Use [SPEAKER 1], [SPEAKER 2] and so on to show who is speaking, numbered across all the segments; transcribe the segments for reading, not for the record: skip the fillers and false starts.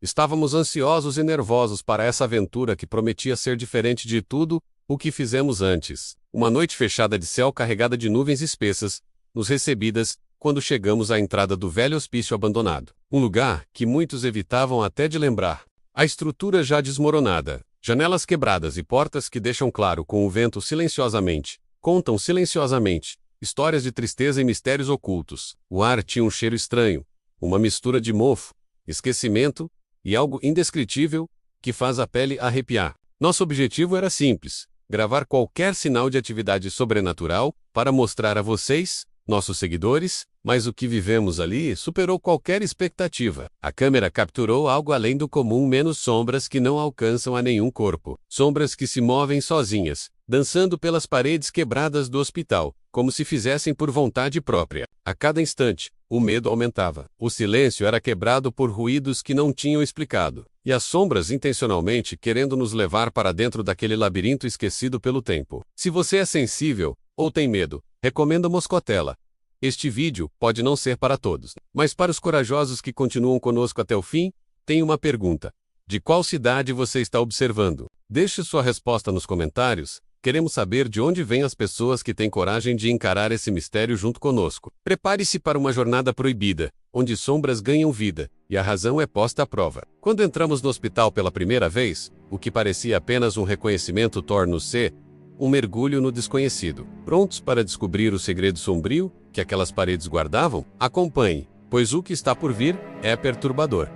[SPEAKER 1] Estávamos ansiosos e nervosos para essa aventura que prometia ser diferente de tudo o que fizemos antes. Uma noite fechada de céu carregada de nuvens espessas, nos recebidas, quando chegamos à entrada do velho hospício abandonado. Um lugar que muitos evitavam até de lembrar. A estrutura já desmoronada, janelas quebradas e portas que deixam claro com o vento silenciosamente, contam silenciosamente, histórias de tristeza e mistérios ocultos. O ar tinha um cheiro estranho, uma mistura de mofo, esquecimento e algo indescritível que faz a pele arrepiar. Nosso objetivo era simples: gravar qualquer sinal de atividade sobrenatural para mostrar a vocês, nossos seguidores, mas o que vivemos ali superou qualquer expectativa. A câmera capturou algo além do comum, menos sombras que não alcançam a nenhum corpo. Sombras que se movem sozinhas, dançando pelas paredes quebradas do hospital, como se fizessem por vontade própria. A cada instante, o medo aumentava. O silêncio era quebrado por ruídos que não tinham explicado, e as sombras intencionalmente querendo nos levar para dentro daquele labirinto esquecido pelo tempo. Se você é sensível, ou tem medo, recomendo Moscotela. Este vídeo pode não ser para todos, mas para os corajosos que continuam conosco até o fim, tenho uma pergunta. De qual cidade você está observando? Deixe sua resposta nos comentários. Queremos saber de onde vêm as pessoas que têm coragem de encarar esse mistério junto conosco. Prepare-se para uma jornada proibida, onde sombras ganham vida, e a razão é posta à prova. Quando entramos no hospital pela primeira vez, o que parecia apenas um reconhecimento torna-se um mergulho no desconhecido. Prontos para descobrir o segredo sombrio que aquelas paredes guardavam? Acompanhe, pois o que está por vir é perturbador.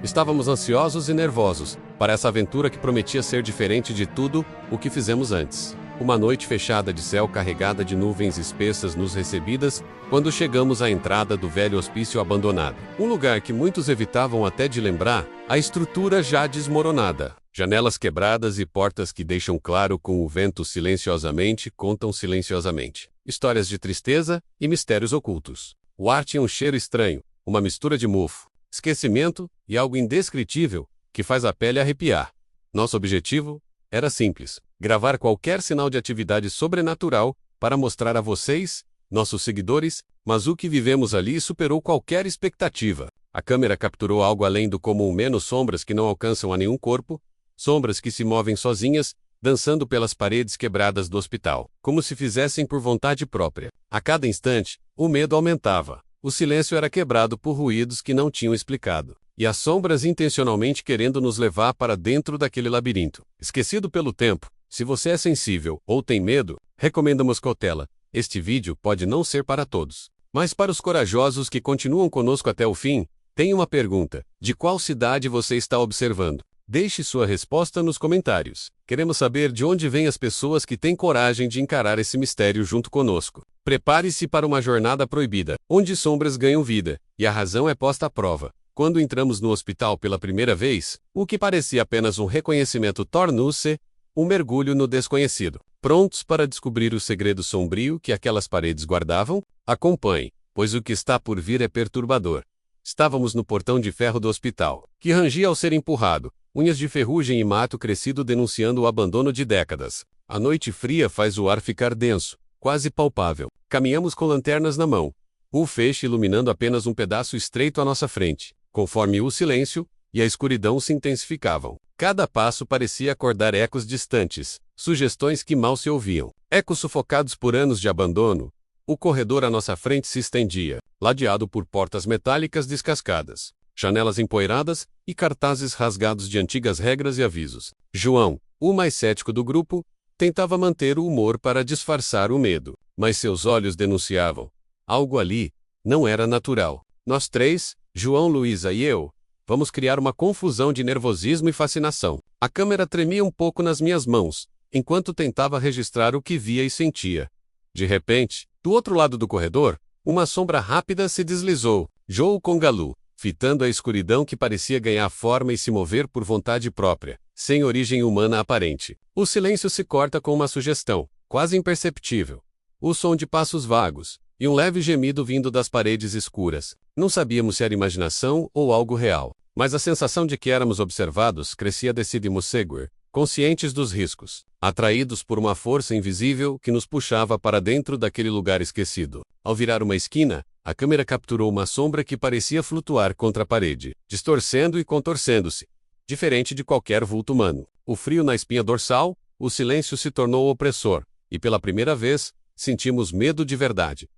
[SPEAKER 1] Estávamos ansiosos e nervosos para essa aventura que prometia ser diferente de tudo o que fizemos antes. Uma noite fechada de céu carregada de nuvens espessas nos recebidas, quando chegamos à entrada do velho hospício abandonado. Um lugar que muitos evitavam até de lembrar, a estrutura já desmoronada. Janelas quebradas e portas que deixam claro com o vento silenciosamente, contam silenciosamente. Histórias de tristeza e mistérios ocultos. O ar tinha um cheiro estranho, uma mistura de mofo, esquecimento e algo indescritível que faz a pele arrepiar. Nosso objetivo era simples: gravar qualquer sinal de atividade sobrenatural para mostrar a vocês, nossos seguidores, mas o que vivemos ali superou qualquer expectativa. A câmera capturou algo além do comum, menos sombras que não alcançam a nenhum corpo, sombras que se movem sozinhas, dançando pelas paredes quebradas do hospital, como se fizessem por vontade própria. A cada instante, o medo aumentava. O silêncio era quebrado por ruídos que não tinham explicado, e as sombras intencionalmente querendo nos levar para dentro daquele labirinto. Esquecido pelo tempo, se você é sensível ou tem medo, recomendamos cautela. Este vídeo pode não ser para todos, mas para os corajosos que continuam conosco até o fim, tenho uma pergunta: de qual cidade você está observando? Deixe sua resposta nos comentários. Queremos saber de onde vêm as pessoas que têm coragem de encarar esse mistério junto conosco. Prepare-se para uma jornada proibida, onde sombras ganham vida, e a razão é posta à prova. Quando entramos no hospital pela primeira vez, o que parecia apenas um reconhecimento tornou-se um mergulho no desconhecido. Prontos para descobrir o segredo sombrio que aquelas paredes guardavam? Acompanhe, pois o que está por vir é perturbador. Estávamos no portão de ferro do hospital, que rangia ao ser empurrado, unhas de ferrugem e mato crescido denunciando o abandono de décadas. A noite fria faz o ar ficar denso, quase palpável. Caminhamos com lanternas na mão, o feixe iluminando apenas um pedaço estreito à nossa frente. Conforme o silêncio e a escuridão se intensificavam, cada passo parecia acordar ecos distantes, sugestões que mal se ouviam. Ecos sufocados por anos de abandono. O corredor à nossa frente se estendia, ladeado por portas metálicas descascadas, janelas empoeiradas e cartazes rasgados de antigas regras e avisos. João, o mais cético do grupo, tentava manter o humor para disfarçar o medo, mas seus olhos denunciavam: algo ali não era natural. Nós três, João, Luísa e eu, vamos criar uma confusão de nervosismo e fascinação. A câmera tremia um pouco nas minhas mãos, enquanto tentava registrar o que via e sentia. De repente, do outro lado do corredor, uma sombra rápida se deslizou. Joe Congalu, fitando a escuridão que parecia ganhar forma e se mover por vontade própria, sem origem humana aparente. O silêncio se corta com uma sugestão, quase imperceptível. O som de passos vagos, e um leve gemido vindo das paredes escuras. Não sabíamos se era imaginação ou algo real, mas a sensação de que éramos observados crescia. Decidimos seguir, conscientes dos riscos, atraídos por uma força invisível que nos puxava para dentro daquele lugar esquecido. Ao virar uma esquina, A câmera capturou uma sombra que parecia flutuar contra a parede, distorcendo e contorcendo-se, diferente de qualquer vulto humano. O frio na espinha dorsal, o silêncio se tornou opressor, e pela primeira vez, sentimos medo de verdade.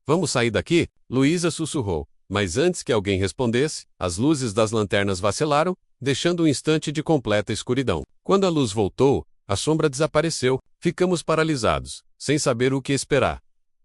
[SPEAKER 1] Vamos sair daqui? Luísa sussurrou, mas antes que alguém respondesse, as luzes das lanternas vacilaram, deixando um instante de completa escuridão. Quando a luz voltou, a sombra desapareceu, ficamos paralisados, sem saber o que esperar.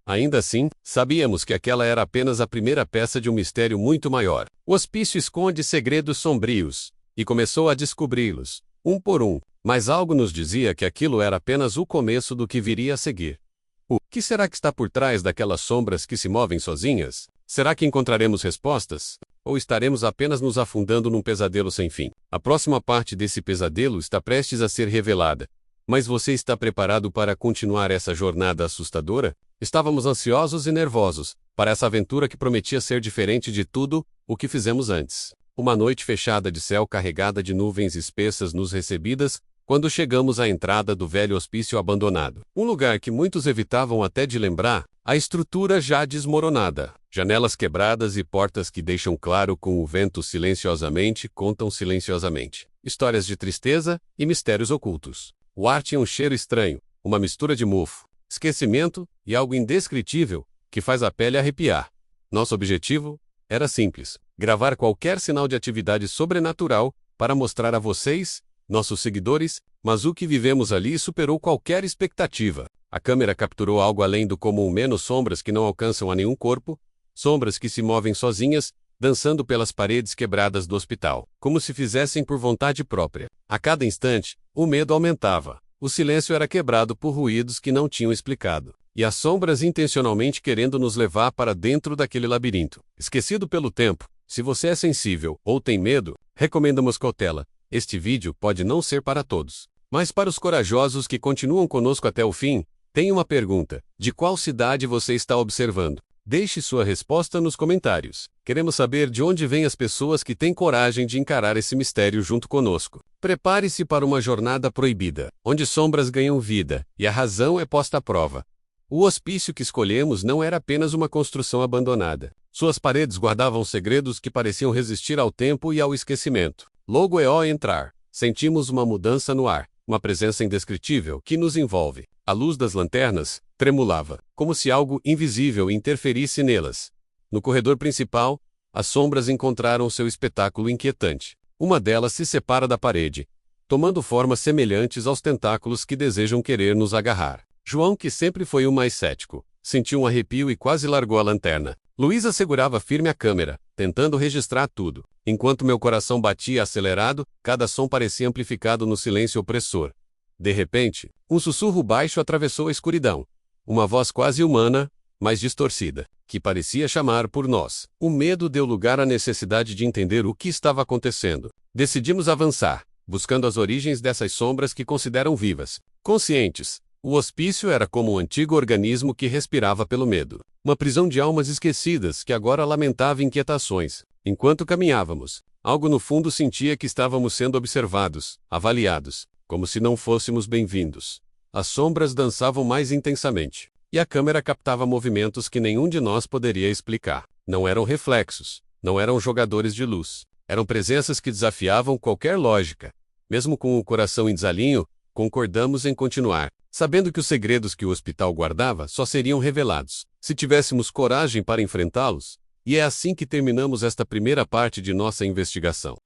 [SPEAKER 1] Ainda assim, sabíamos que aquela era apenas a primeira peça de um mistério muito maior. O hospício esconde segredos sombrios, e começou a descobri-los, um por um, mas algo nos dizia que aquilo era apenas o começo do que viria a seguir. O que será que está por trás daquelas sombras que se movem sozinhas? Será que encontraremos respostas? Ou estaremos apenas nos afundando num pesadelo sem fim? A próxima parte desse pesadelo está prestes a ser revelada. Mas você está preparado para continuar essa jornada assustadora? Estávamos ansiosos e nervosos para essa aventura que prometia ser diferente de tudo o que fizemos antes. Uma noite fechada de céu carregada de nuvens espessas nos recebidas, quando chegamos à entrada do velho hospício abandonado. Um lugar que muitos evitavam até de lembrar, a estrutura já desmoronada. Janelas quebradas e portas que deixam claro com o vento silenciosamente contam silenciosamente. Histórias de tristeza e mistérios ocultos. O ar tinha um cheiro estranho, uma mistura de mofo, esquecimento e algo indescritível que faz a pele arrepiar. Nosso objetivo era simples: gravar qualquer sinal de atividade sobrenatural para mostrar a vocês, nossos seguidores, mas o que vivemos ali superou qualquer expectativa. A câmera capturou algo além do comum, menos sombras que não alcançam a nenhum corpo, sombras que se movem sozinhas, dançando pelas paredes quebradas do hospital, como se fizessem por vontade própria. A cada instante, o medo aumentava. O silêncio era quebrado por ruídos que não tinham explicado, e as sombras intencionalmente querendo nos levar para dentro daquele labirinto. Esquecido pelo tempo, se você é sensível ou tem medo, recomendamos cautela. Este vídeo pode não ser para todos. Mas para os corajosos que continuam conosco até o fim, tenho uma pergunta: de qual cidade você está observando? Deixe sua resposta nos comentários. Queremos saber de onde vêm as pessoas que têm coragem de encarar esse mistério junto conosco. Prepare-se para uma jornada proibida, onde sombras ganham vida e a razão é posta à prova. O hospício que escolhemos não era apenas uma construção abandonada. Suas paredes guardavam segredos que pareciam resistir ao tempo e ao esquecimento. Logo ao entrar, sentimos uma mudança no ar, uma presença indescritível que nos envolve. A luz das lanternas tremulava, como se algo invisível interferisse nelas. No corredor principal, as sombras encontraram seu espetáculo inquietante. Uma delas se separa da parede, tomando formas semelhantes aos tentáculos que desejam querer nos agarrar. João, que sempre foi o mais cético, sentiu um arrepio e quase largou a lanterna. Luísa segurava firme a câmera, tentando registrar tudo. Enquanto meu coração batia acelerado, cada som parecia amplificado no silêncio opressor. De repente, um sussurro baixo atravessou a escuridão. Uma voz quase humana, mas distorcida, que parecia chamar por nós. O medo deu lugar à necessidade de entender o que estava acontecendo. Decidimos avançar, buscando as origens dessas sombras que consideram vivas. Conscientes, o hospício era como um antigo organismo que respirava pelo medo. Uma prisão de almas esquecidas que agora lamentava inquietações. Enquanto caminhávamos, algo no fundo sentia que estávamos sendo observados, avaliados, como se não fôssemos bem-vindos. As sombras dançavam mais intensamente, e a câmera captava movimentos que nenhum de nós poderia explicar. Não eram reflexos, não eram jogadores de luz. Eram presenças que desafiavam qualquer lógica. Mesmo com o coração em desalinho, concordamos em continuar, sabendo que os segredos que o hospital guardava só seriam revelados se tivéssemos coragem para enfrentá-los. E é assim que terminamos esta primeira parte de nossa investigação.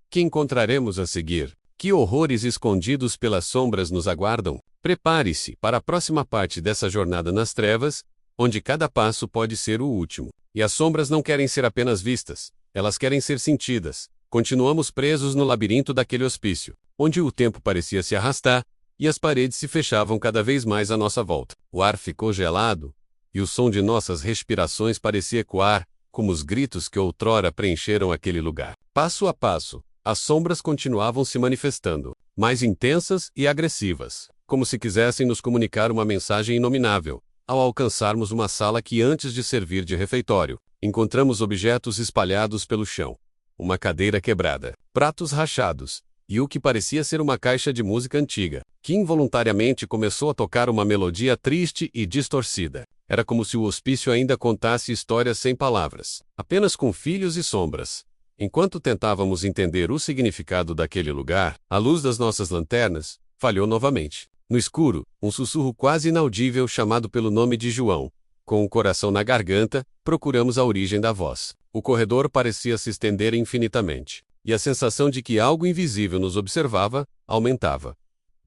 [SPEAKER 1] Que encontraremos a seguir? Que horrores escondidos pelas sombras nos aguardam? Prepare-se para a próxima parte dessa jornada nas trevas, onde cada passo pode ser o último. E as sombras não querem ser apenas vistas, elas querem ser sentidas. Continuamos presos no labirinto daquele hospício, onde o tempo parecia se arrastar, e as paredes se fechavam cada vez mais à nossa volta. O ar ficou gelado, e o som de nossas respirações parecia ecoar, como os gritos que outrora preencheram aquele lugar. Passo a passo, as sombras continuavam se manifestando, mais intensas e agressivas, como se quisessem nos comunicar uma mensagem inominável. Ao alcançarmos uma sala que antes de servir de refeitório, encontramos objetos espalhados pelo chão. Uma cadeira quebrada, pratos rachados, e o que parecia ser uma caixa de música antiga, que involuntariamente começou a tocar uma melodia triste e distorcida. Era como se o hospício ainda contasse histórias sem palavras, apenas com filhos e sombras. Enquanto tentávamos entender o significado daquele lugar, a luz das nossas lanternas falhou novamente. No escuro, um sussurro quase inaudível chamado pelo nome de João. Com o coração na garganta, procuramos a origem da voz. O corredor parecia se estender infinitamente, e a sensação de que algo invisível nos observava aumentava.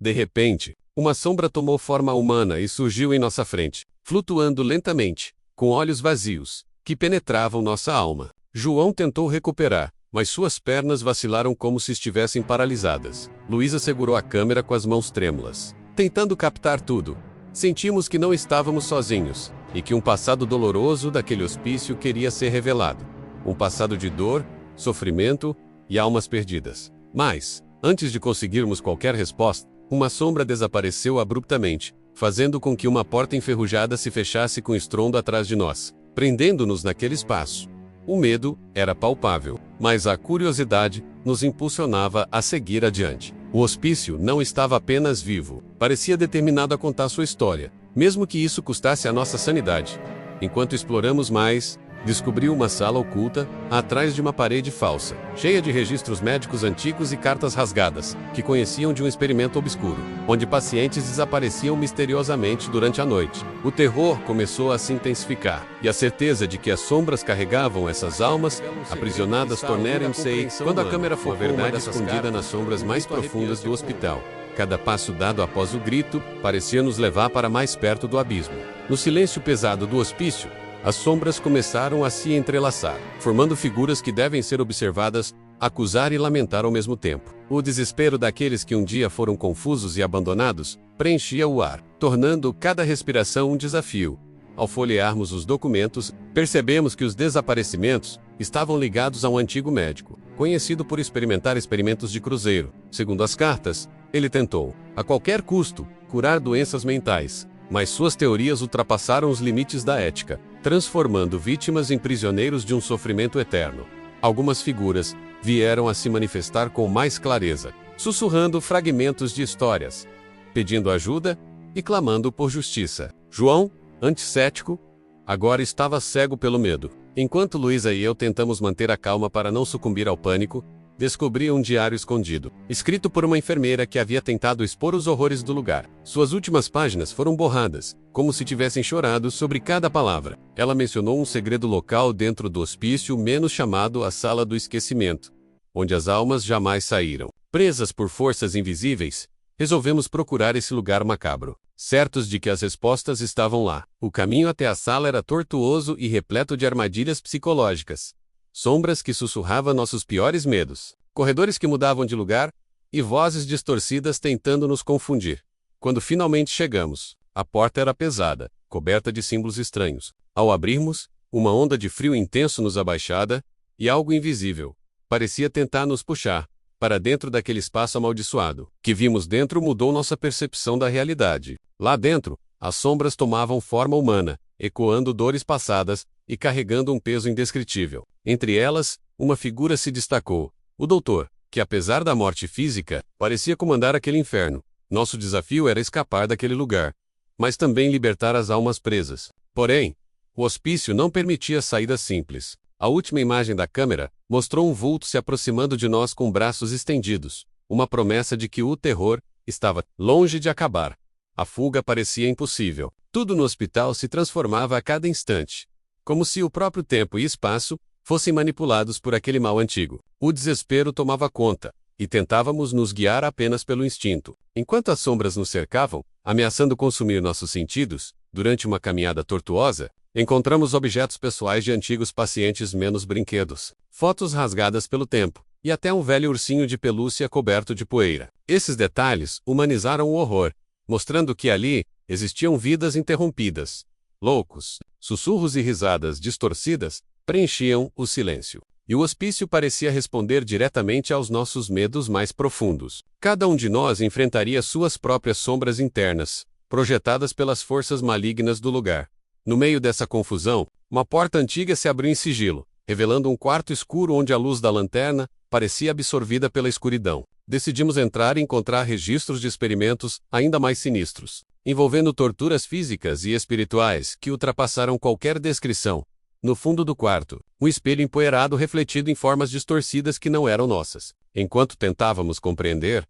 [SPEAKER 1] De repente, uma sombra tomou forma humana e surgiu em nossa frente, flutuando lentamente, com olhos vazios, que penetravam nossa alma. João tentou recuperar, mas suas pernas vacilaram como se estivessem paralisadas. Luísa segurou a câmera com as mãos trêmulas, tentando captar tudo. Sentimos que não estávamos sozinhos, e que um passado doloroso daquele hospício queria ser revelado. Um passado de dor, sofrimento e almas perdidas. Mas, antes de conseguirmos qualquer resposta, uma sombra desapareceu abruptamente, fazendo com que uma porta enferrujada se fechasse com estrondo atrás de nós, prendendo-nos naquele espaço. O medo era palpável, mas a curiosidade nos impulsionava a seguir adiante. O hospício não estava apenas vivo, parecia determinado a contar sua história, mesmo que isso custasse a nossa sanidade. Enquanto exploramos mais, descobri uma sala oculta, atrás de uma parede falsa, cheia de registros médicos antigos e cartas rasgadas, que conheciam de um experimento obscuro, onde pacientes desapareciam misteriosamente durante a noite. O terror começou a se intensificar, e a certeza de que as sombras carregavam essas almas, aprisionadas tornaram-se quando a câmera focou uma escondida nas sombras mais profundas do hospital. Cada passo dado após o grito parecia nos levar para mais perto do abismo. No silêncio pesado do hospício, as sombras começaram a se entrelaçar, formando figuras que devem ser observadas, acusar e lamentar ao mesmo tempo. O desespero daqueles que um dia foram confusos e abandonados preenchia o ar, tornando cada respiração um desafio. Ao folhearmos os documentos, percebemos que os desaparecimentos estavam ligados a um antigo médico, conhecido por experimentar experimentos de cruzeiro. Segundo as cartas, ele tentou, a qualquer custo, curar doenças mentais, mas suas teorias ultrapassaram os limites da ética, transformando vítimas em prisioneiros de um sofrimento eterno. Algumas figuras vieram a se manifestar com mais clareza, sussurrando fragmentos de histórias, pedindo ajuda e clamando por justiça. João, anticético, agora estava cego pelo medo. Enquanto Luísa e eu tentamos manter a calma para não sucumbir ao pânico, descobri um diário escondido, escrito por uma enfermeira que havia tentado expor os horrores do lugar. Suas últimas páginas foram borradas, como se tivessem chorado sobre cada palavra. Ela mencionou um segredo local dentro do hospício menos chamado a Sala do Esquecimento, onde as almas jamais saíram. Presas por forças invisíveis, resolvemos procurar esse lugar macabro, certos de que as respostas estavam lá. O caminho até a sala era tortuoso e repleto de armadilhas psicológicas. Sombras que sussurravam nossos piores medos, corredores que mudavam de lugar, e vozes distorcidas tentando nos confundir. Quando finalmente chegamos, a porta era pesada, coberta de símbolos estranhos. Ao abrirmos, uma onda de frio intenso nos abaixada, e algo invisível parecia tentar nos puxar para dentro daquele espaço amaldiçoado. O que vimos dentro mudou nossa percepção da realidade. Lá dentro, as sombras tomavam forma humana, ecoando dores passadas e carregando um peso indescritível. Entre elas, uma figura se destacou, o doutor, que apesar da morte física, parecia comandar aquele inferno. Nosso desafio era escapar daquele lugar, mas também libertar as almas presas. Porém, o hospício não permitia saídas simples. A última imagem da câmera mostrou um vulto se aproximando de nós com braços estendidos, uma promessa de que o terror estava longe de acabar. A fuga parecia impossível. Tudo no hospital se transformava a cada instante, como se o próprio tempo e espaço fossem manipulados por aquele mal antigo. O desespero tomava conta, e tentávamos nos guiar apenas pelo instinto. Enquanto as sombras nos cercavam, ameaçando consumir nossos sentidos, durante uma caminhada tortuosa, encontramos objetos pessoais de antigos pacientes menos brinquedos, fotos rasgadas pelo tempo, e até um velho ursinho de pelúcia coberto de poeira. Esses detalhes humanizaram o horror, mostrando que ali existiam vidas interrompidas. Loucos, sussurros e risadas distorcidas preenchiam o silêncio. E o hospício parecia responder diretamente aos nossos medos mais profundos. Cada um de nós enfrentaria suas próprias sombras internas, projetadas pelas forças malignas do lugar. No meio dessa confusão, uma porta antiga se abriu em sigilo, revelando um quarto escuro onde a luz da lanterna parecia absorvida pela escuridão. decidimos entrar e encontrar registros de experimentos ainda mais sinistros, envolvendo torturas físicas e espirituais que ultrapassaram qualquer descrição. No fundo do quarto, um espelho empoeirado refletido em formas distorcidas que não eram nossas. Enquanto tentávamos compreender,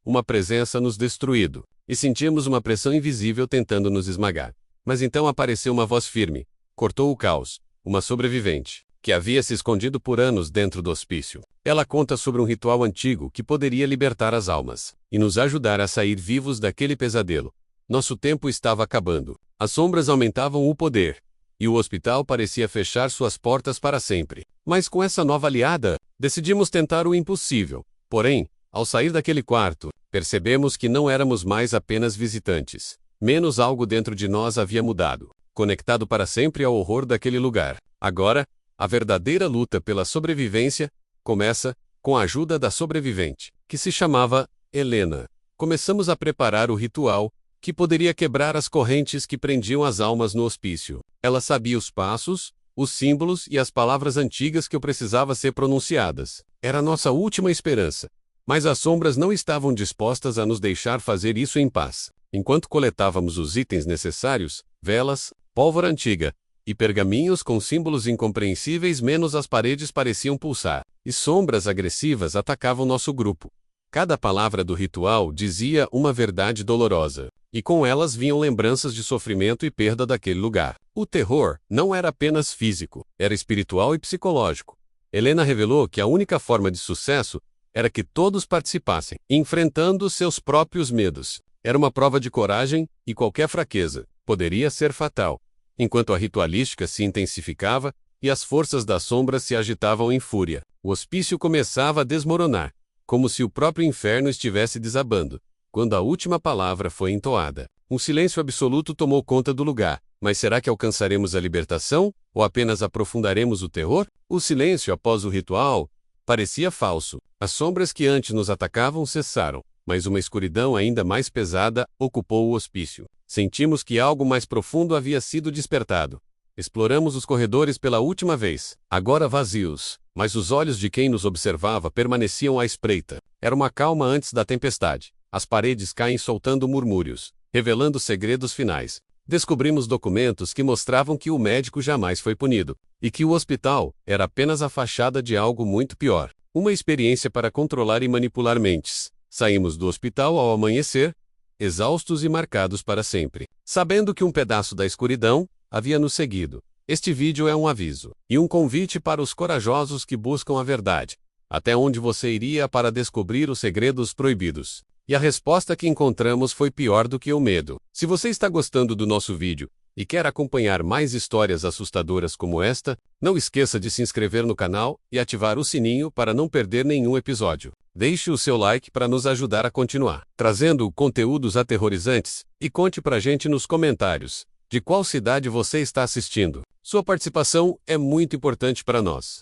[SPEAKER 1] uma presença nos destruído, e sentíamos uma pressão invisível tentando nos esmagar. Mas então apareceu uma voz firme, cortou o caos, uma sobrevivente, que havia se escondido por anos dentro do hospício. Ela conta sobre um ritual antigo que poderia libertar as almas, e nos ajudar a sair vivos daquele pesadelo. Nosso tempo estava acabando, as sombras aumentavam o poder, e o hospital parecia fechar suas portas para sempre. Mas com essa nova aliada, decidimos tentar o impossível. Porém, ao sair daquele quarto, percebemos que não éramos mais apenas visitantes. Menos algo dentro de nós havia mudado, conectado para sempre ao horror daquele lugar. Agora, a verdadeira luta pela sobrevivência começa com a ajuda da sobrevivente, que se chamava Helena. Começamos a preparar o ritual, que poderia quebrar as correntes que prendiam as almas no hospício. Ela sabia os passos, os símbolos e as palavras antigas que precisava ser pronunciadas. Era nossa última esperança. Mas as sombras não estavam dispostas a nos deixar fazer isso em paz. Enquanto coletávamos os itens necessários, velas, pólvora antiga e pergaminhos com símbolos incompreensíveis, menos as paredes pareciam pulsar, e sombras agressivas atacavam nosso grupo. Cada palavra do ritual dizia uma verdade dolorosa, e com elas vinham lembranças de sofrimento e perda daquele lugar. O terror não era apenas físico, era espiritual e psicológico. Helena revelou que a única forma de sucesso era que todos participassem, enfrentando seus próprios medos. Era uma prova de coragem, e qualquer fraqueza poderia ser fatal. Enquanto a ritualística se intensificava e as forças das sombras se agitavam em fúria, o hospício começava a desmoronar, como se o próprio inferno estivesse desabando. Quando a última palavra foi entoada, um silêncio absoluto tomou conta do lugar. Mas será que alcançaremos a libertação, ou apenas aprofundaremos o terror? O silêncio após o ritual parecia falso. As sombras que antes nos atacavam cessaram, mas uma escuridão ainda mais pesada ocupou o hospício. Sentimos que algo mais profundo havia sido despertado. Exploramos os corredores pela última vez, agora vazios, mas os olhos de quem nos observava permaneciam à espreita. Era uma calma antes da tempestade. As paredes caem soltando murmúrios, revelando segredos finais. Descobrimos documentos que mostravam que o médico jamais foi punido, e que o hospital era apenas a fachada de algo muito pior. Uma experiência para controlar e manipular mentes. Saímos do hospital ao amanhecer, exaustos e marcados para sempre, sabendo que um pedaço da escuridão havia nos seguido. Este vídeo é um aviso e um convite para os corajosos que buscam a verdade. Até onde você iria para descobrir os segredos proibidos? E a resposta que encontramos foi pior do que o medo. Se você está gostando do nosso vídeo e quer acompanhar mais histórias assustadoras como esta, não esqueça de se inscrever no canal e ativar o sininho para não perder nenhum episódio. Deixe o seu like para nos ajudar a continuar trazendo conteúdos aterrorizantes, e conte pra gente nos comentários de qual cidade você está assistindo. Sua participação é muito importante para nós.